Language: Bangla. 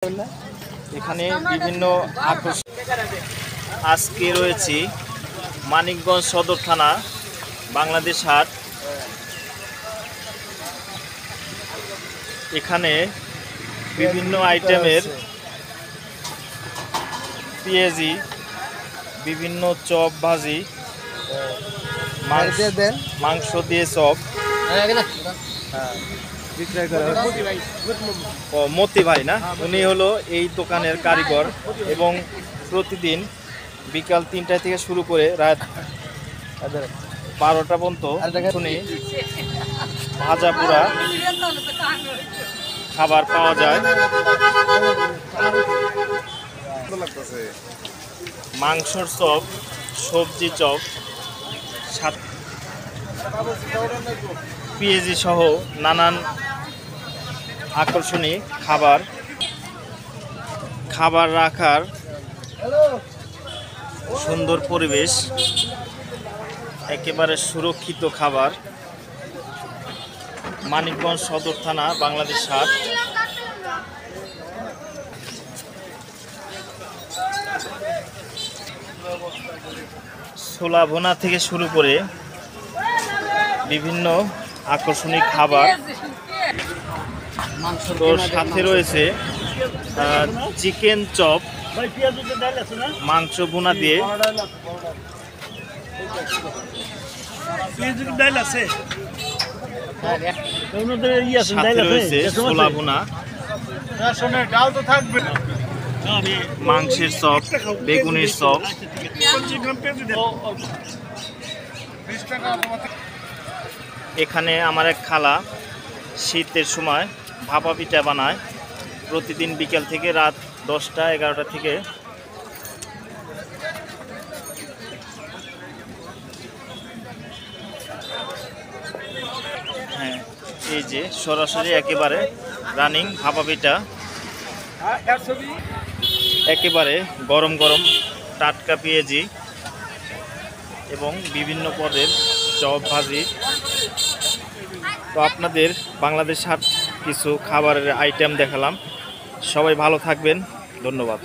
এখানে বিভিন্ন আকর্ষণ। আজকে রয়েছি মানিকগঞ্জ সদর থানা বাংলাদেশ হাট। এখানে বিভিন্ন আইটেমের পেঁয়াজি, বিভিন্ন চপ ভাজি, মাংস দিয়ে চপ মতি ভাই না, উনি হলো এই দোকানের কারিগর এবং প্রতিদিন বিকাল ৩টা থেকে শুরু করে রাত 12টা পর্যন্ত শুনি ভাজা পোড়া খাবার পাওয়া যায়। মাংসর চপ, সবজি চপ, পেঁয়াজি সহ নানান আকর্ষণীয় খাবার রাখার সুন্দর পরিবেশ, একেবারে সুরক্ষিত খাবার। মানিকগঞ্জ সদর থানা বাংলাদেশ হাট। ছোলা ভুনা থেকে শুরু করে বিভিন্ন আকর্ষণীয় খাবার। তোর সাথে রয়েছে চিকেন চপ, মাংস ভুনা দিয়ে, সাথে রয়েছে ছোলা ভুনা, মাংসের চপ, বেগুনের চপ। এখানে আমার এক খালা শীতের সময় ভাপা পিঠা বানায়, প্রতিদিন বিকেল থেকে রাত 10টা 11টা থেকে। হ্যাঁ, এই যে সরাসরি একেবারে রানিং ভাপা পিঠা, একেবারে গরম গরম টাটকা পেঁয়াজি এবং বিভিন্ন পদের চপ ভাজি। তো আপনাদের বাংলাদেশ হাট কিছু খাবারের আইটেম দেখালাম। সবাই ভালো থাকবেন, ধন্যবাদ।